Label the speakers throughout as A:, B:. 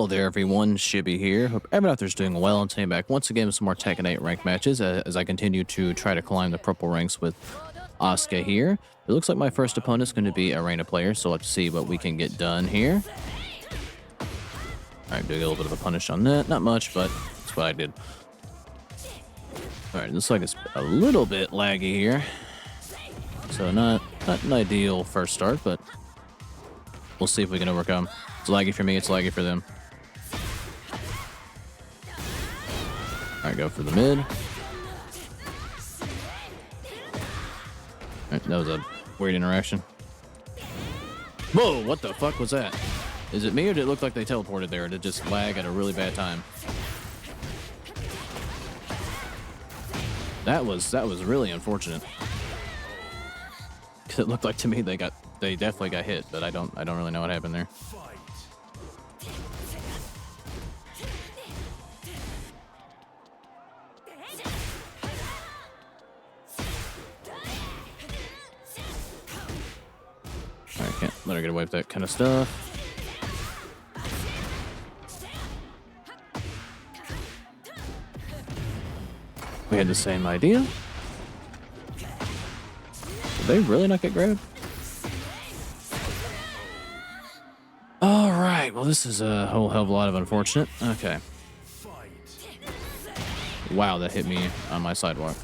A: Hello there everyone, Shibby here. Hope everyone out there's doing well and staying back once again with some more Tekken 8 ranked matches as I continue to try to climb the purple ranks with Asuka here. It looks like my first opponent is going to be a Arena player, so let's see what we can get done here. Alright, doing a little bit of a punish on that. Not much, but that's what I did. Alright, looks like it's a little bit laggy here. So not an ideal first start, but we'll see if we can overcome. It's laggy for me, it's laggy for them. Alright, go for the mid. Alright, that was a weird interaction. Whoa, what the fuck was that? Is it me or did it look like they teleported there? Or did it just lag at a really bad time? That was really unfortunate. Cause it looked like to me they definitely got hit, but I don't really know what happened there. I can't let her get away with that kind of stuff. We had the same idea. Did they really not get grabbed? Alright, well this is a whole hell of a lot of unfortunate. Okay. Wow, that hit me on my sidewalk.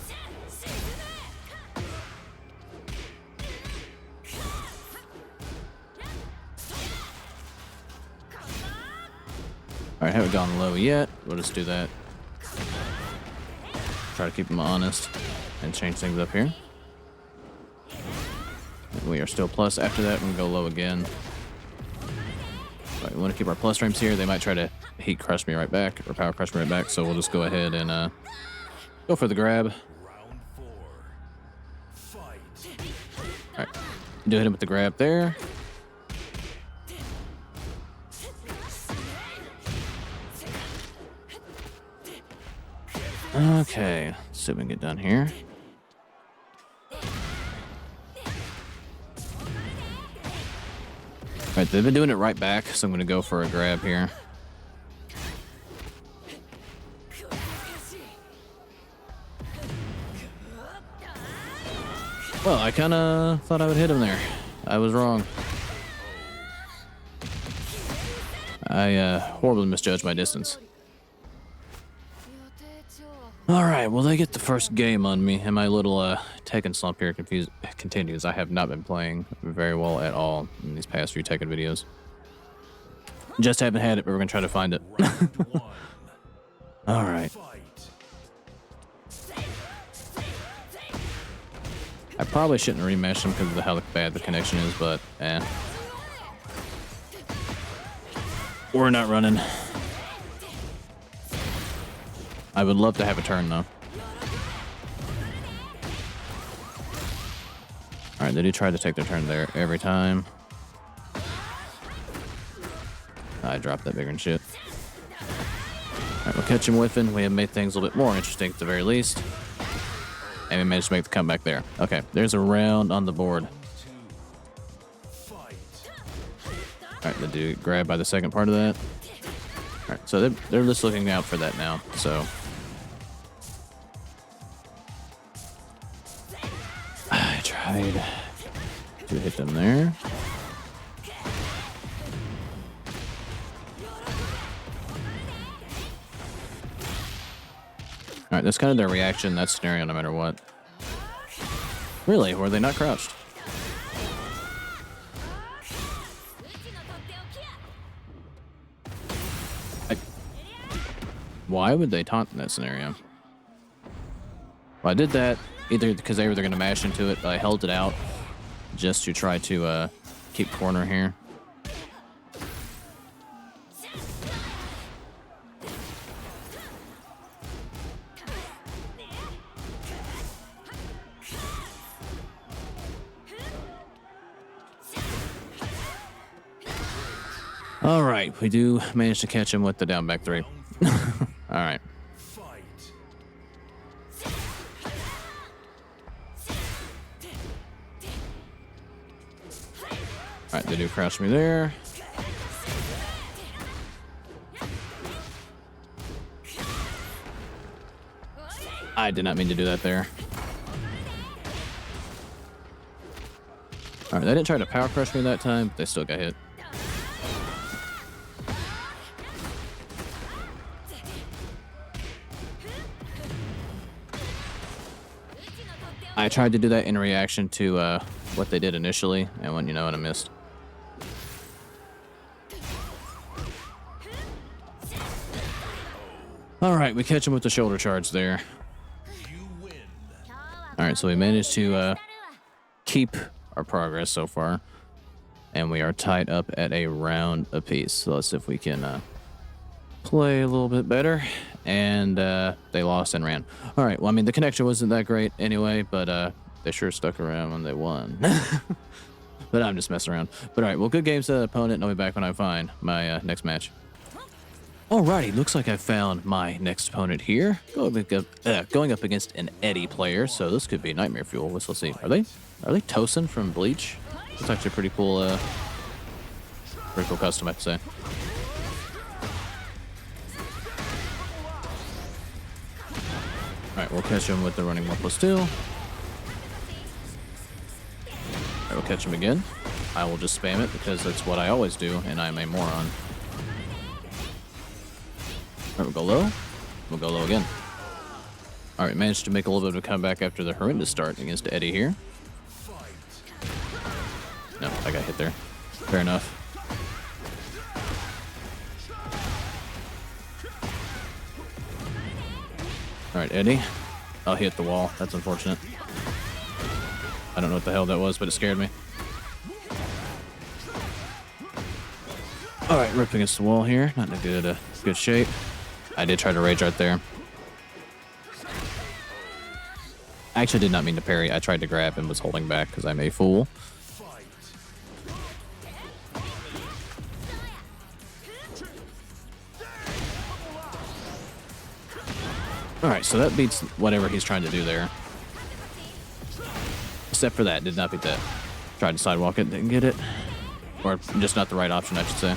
A: Alright, haven't gone low yet. We'll just do that. Try to keep them honest and change things up here. We are still plus after that. We're going to go low again. Right, we want to keep our plus frames here. They might try to heat crush me right back or power crush me right back. So we'll just go ahead and go for the grab. Alright, do hit him with the grab there. Okay, let's see if we can get done here. Alright, they've been doing it right back, so I'm going to go for a grab here. Well, I kind of thought I would hit him there. I was wrong. I horribly misjudged my distance. Alright, well they get the first game on me, and my little Tekken slump here continues. I have not been playing very well at all in these past few Tekken videos. Just haven't had it, but we're going to try to find it. Alright. I probably shouldn't rematch them because of how bad the connection is, but we're not running. I would love to have a turn, though. Alright, they do try to take their turn there every time. I dropped that bigger than shit. Alright, we'll catch him whiffing. We have made things a little bit more interesting at the very least. And we managed to make the comeback there. Okay, there's a round on the board. Alright, they do grab by the second part of that. Alright, so they're just looking out for that now, so... I tried to hit them there. Alright, that's kind of their reaction, that scenario, no matter what. Really? Were they not crouched? Why would they taunt in that scenario? Well, I did that either because they were going to mash into it, but I held it out just to try to keep corner here. All right, we do manage to catch him with the down back three. All right. Alright, they do crouch me there. I did not mean to do that there. All right, they didn't try to power crush me that time, but they still got hit. I tried to do that in reaction to what they did initially, and when and I missed. All right, we catch him with the shoulder charge there. All right, so we managed to keep our progress so far, and we are tied up at a round apiece. So let's see if we can play a little bit better. And they lost and ran. All right, well, I mean, the connection wasn't that great anyway, but they sure stuck around when they won. But I'm just messing around. But all right, well, good games to the opponent, and I'll be back when I find my next match. Alrighty, looks like I found my next opponent here. Going up against an Eddy player, so this could be nightmare fuel. Let's see. Are they Tosin from Bleach? It's actually a pretty cool custom, I have to say. Alright, we'll catch him with the running 1+2. Alright, we'll catch him again. I will just spam it because that's what I always do, and I'm a moron. Alright, we'll go low. We'll go low again. Alright, managed to make a little bit of a comeback after the horrendous start against Eddy here. No, I got hit there. Fair enough. Alright, Eddy. Oh, he hit the wall. That's unfortunate. I don't know what the hell that was, but it scared me. Alright, ripping against the wall here. Not in a good shape. I did try to rage art there. I actually did not mean to parry. I tried to grab and was holding back because I'm a fool. Alright, so that beats whatever he's trying to do there. Except for that, did not beat that. Tried to sidewalk it, didn't get it. Or just not the right option, I should say.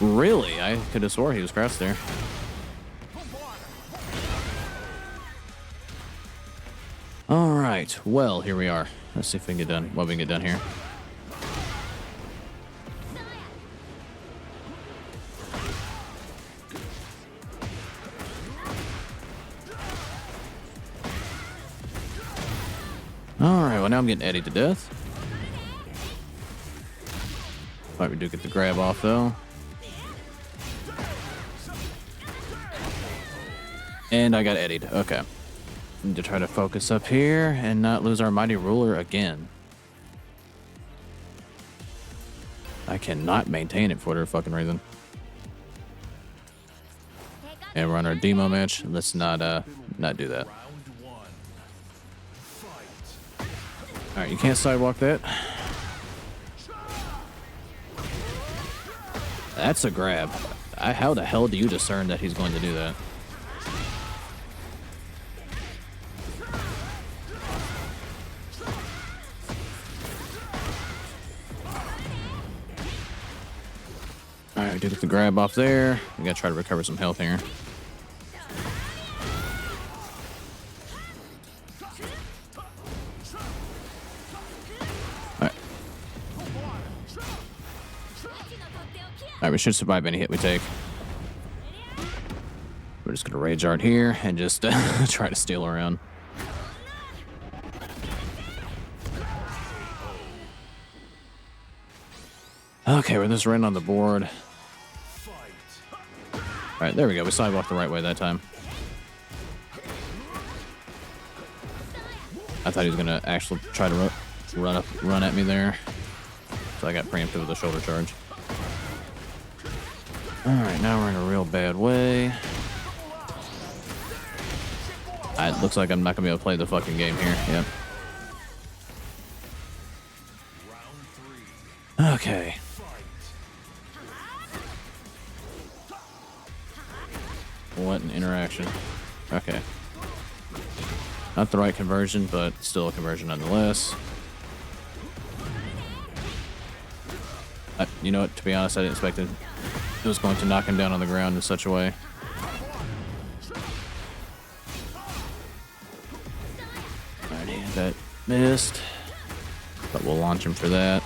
A: Really? I could have swore he was crossed there. Alright, well, here we are. Let's see if we can get done. What we can get done here. Alright, well now I'm getting Eddy to death. Alright, we do get the grab off though. And I got Eddied. Okay. Need to try to focus up here and not lose our mighty ruler again. I cannot maintain it for whatever fucking reason. And we're on our demo match. Let's not do that. Alright, you can't sidewalk that. That's a grab. How the hell do you discern that he's going to do that? Alright, we did get the grab off there. We gotta try to recover some health here. Alright, we should survive any hit we take. We're just gonna rage art here and just try to steal around. Okay, we're just running on the board. Alright, there we go. We sidewalked the right way that time. I thought he was gonna actually try to run at me there. So I got preempted with a shoulder charge. Alright, now we're in a real bad way. It looks like I'm not gonna be able to play the fucking game here. Yep. Okay. What an interaction. Okay. Not the right conversion, but still a conversion nonetheless. You know what? To be honest, I didn't expect it. It was going to knock him down on the ground in such a way. Alrighty, that missed. But we'll launch him for that.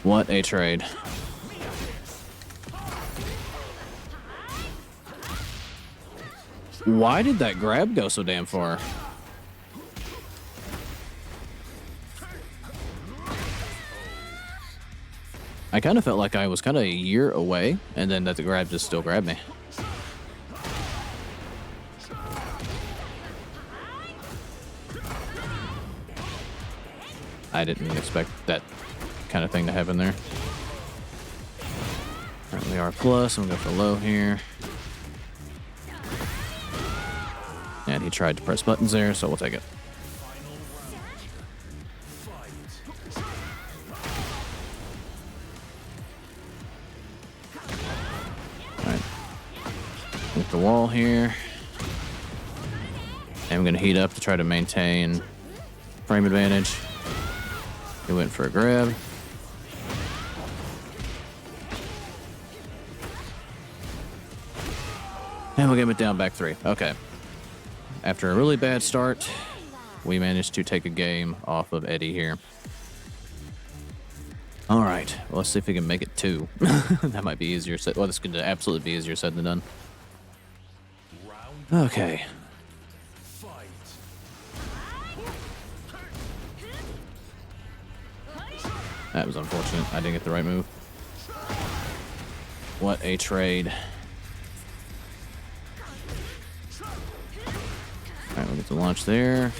A: What a trade. Why did that grab go so damn far? I kind of felt like I was kind of a year away, and then that the grab just still grabbed me. I didn't expect that kind of thing to happen there. All right, we are plus. I'm going to go for low here. And he tried to press buttons there, so we'll take it. Alright. With the wall here. And I'm going to heat up to try to maintain frame advantage. He went for a grab. And we'll get it down back 3. Okay. After a really bad start, we managed to take a game off of Eddy here. All right, well, let's see if we can make it 2. That might be easier said. Well, this could absolutely be easier said than done. Okay. That was unfortunate. I didn't get the right move. What a trade. Alright, we'll get the launch there.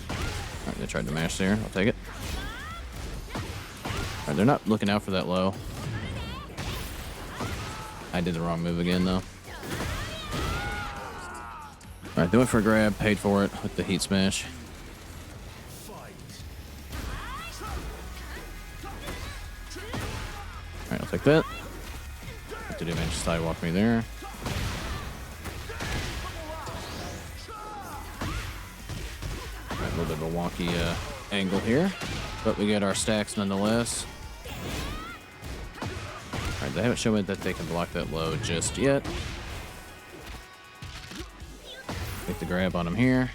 A: Alright, they tried to mash there. I'll take it. Alright, they're not looking out for that low. I did the wrong move again, though. Alright, they went for a grab, paid for it with the heat smash. Alright, I'll take that. Have to do manage to sidewalk me there. Alright, a little bit of a wonky angle here, but we get our stacks nonetheless. Alright, they haven't shown me that they can block that low just yet. Take the grab on him here.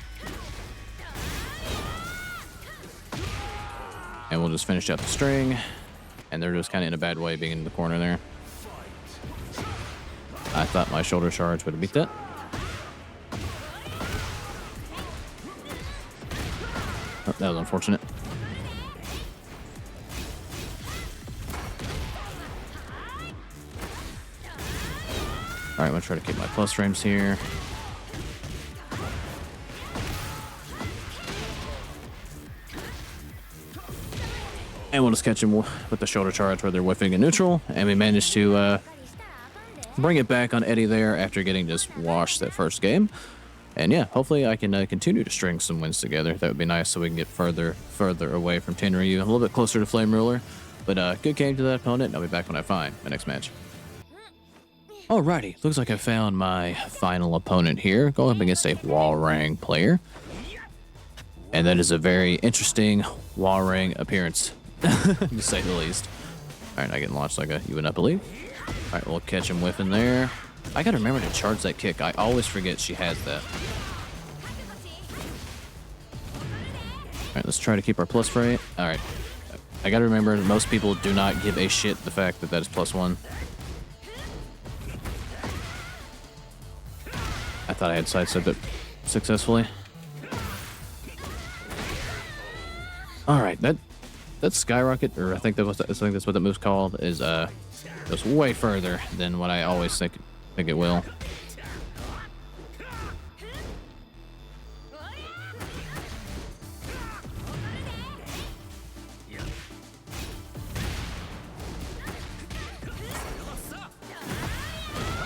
A: And we'll just finish out the string. And they're just kind of in a bad way being in the corner there. I thought my shoulder charge would have beat that. Oh, that was unfortunate. Alright, I'm going to try to keep my plus frames here. And we'll just catch him with the shoulder charge where they're whiffing in neutral. And we managed to bring it back on Eddy there after getting just washed that first game. And yeah, hopefully I can continue to string some wins together. That would be nice so we can get further away from Tenryu, a little bit closer to Flame Ruler. But good game to that opponent, and I'll be back when I find my next match. Alrighty, looks like I found my final opponent here, going up against a Walrang player. And that is a very interesting Walrang appearance, to say the least. Alright, I get launched like you would not believe. Alright, we'll catch him whiffing there. I gotta remember to charge that kick. I always forget she has that. Alright, let's try to keep our plus fray. Alright. I gotta remember, most people do not give a shit the fact that that is +1. I thought I had sidestepped it successfully. Alright, that skyrocket, or I think that's what that move's called, is goes way further than what I always think it will.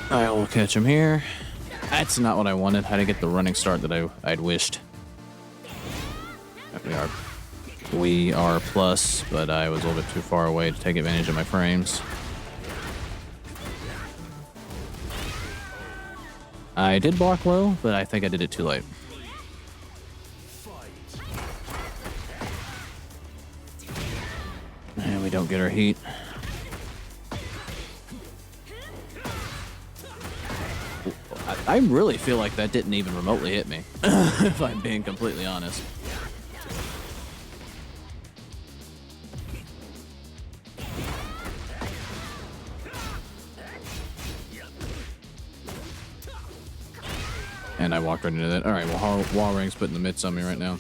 A: Alright, we'll catch him here. That's not what I wanted. I didn't get the running start that I'd wished. We are plus, but I was a little bit too far away to take advantage of my frames. I did block low, but I think I did it too late. And we don't get our heat. I really feel like that didn't even remotely hit me, if I'm being completely honest. And I walked right into that. All right, well, wall ring's putting the mitts on me right now.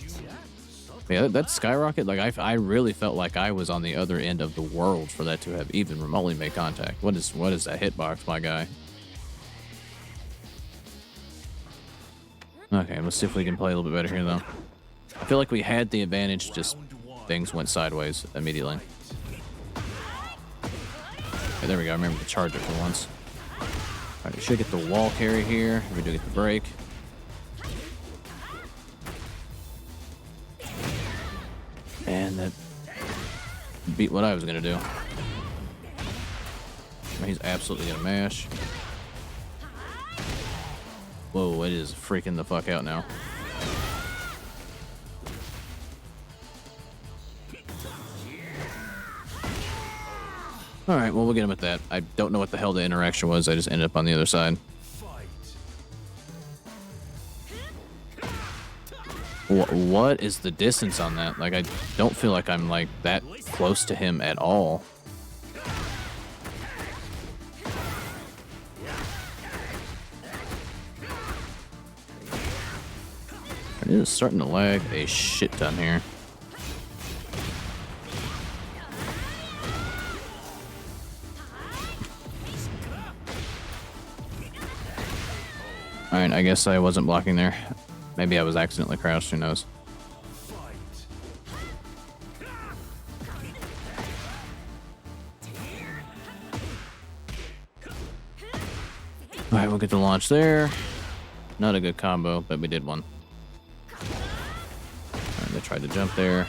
A: Yeah, that skyrocket, like I really felt like I was on the other end of the world for that to have even remotely made contact. What is that hitbox, my guy? Okay, let's see if we can play a little bit better here, though. I feel like we had the advantage, just things went sideways immediately. Okay, there we go. I remember to charge it for once. All right, we should get the wall carry here. We do get the break. And that beat what I was going to do. He's absolutely going to mash. Whoa, it is freaking the fuck out now. Alright, well, we'll get him at that. I don't know what the hell the interaction was. I just ended up on the other side. What is the distance on that? Like, I don't feel like I'm, like, that close to him at all. It is starting to lag a shit ton here. Alright, I guess I wasn't blocking there. Maybe I was accidentally crouched, who knows. Alright, we'll get the launch there. Not a good combo, but we did one. Alright, they tried to jump there.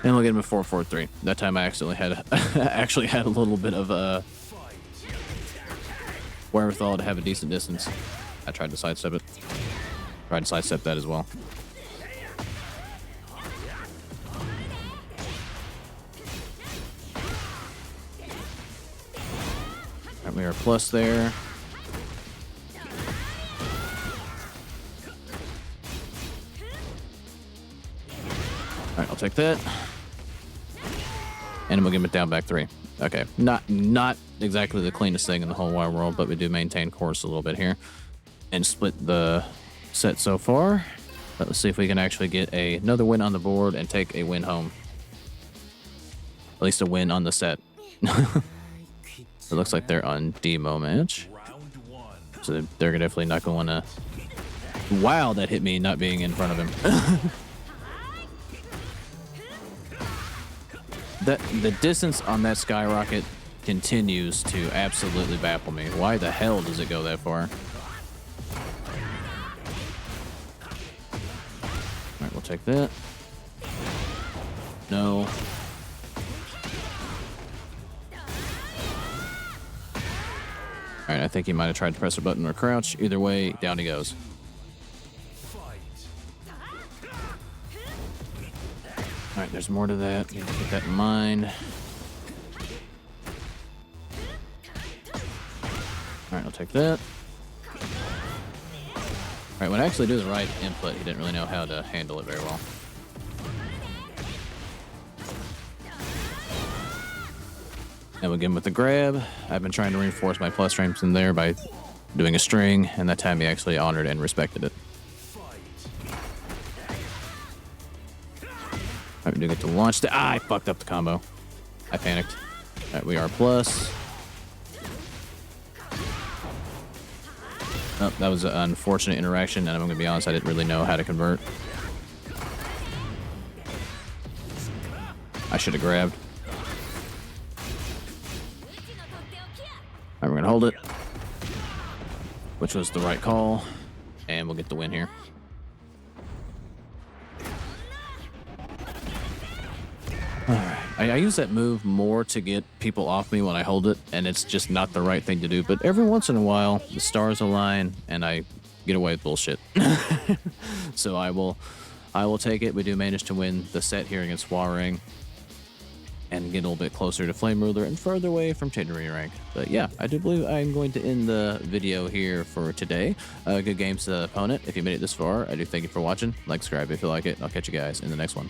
A: And we'll get him a 4-4-3. That time I accidentally had a little bit of wherewithal to have a decent distance. I tried to sidestep it. Tried to sidestep that as well. Alright, we are plus there. Alright, I'll take that. And we'll give it down back 3. Okay, not exactly the cleanest thing in the whole wide world, but we do maintain course a little bit here and split the set so far. But let's see if we can actually get another win on the board and take a win home. At least a win on the set. It looks like they're on demo match, so they're definitely not going to. Wow, that hit me not being in front of him. The distance on that skyrocket continues to absolutely baffle me. Why the hell does it go that far? Alright, we'll take that. No. Alright, I think he might have tried to press a button or crouch. Either way, down he goes. Alright, there's more to that. Need to keep that in mind. Alright, I'll take that. Alright, when I actually do the right input, he didn't really know how to handle it very well. And we'll get him with the grab. I've been trying to reinforce my plus frames in there by doing a string, and that time he actually honored and respected it. Alright, we do get to launch the. I fucked up the combo. I panicked. Alright, we are plus. Oh, that was an unfortunate interaction, and I'm gonna be honest, I didn't really know how to convert. I should have grabbed. Alright, we're gonna hold it, which was the right call, and we'll get the win here. Alright, I use that move more to get people off me when I hold it, and it's just not the right thing to do. But every once in a while, the stars align, and I get away with bullshit. So I will take it. We do manage to win the set here against Waring and get a little bit closer to Flame Ruler and further away from Tenryu rank. But yeah, I do believe I'm going to end the video here for today. Good games to the opponent. If you made it this far, I do thank you for watching. Like, subscribe if you like it. I'll catch you guys in the next one.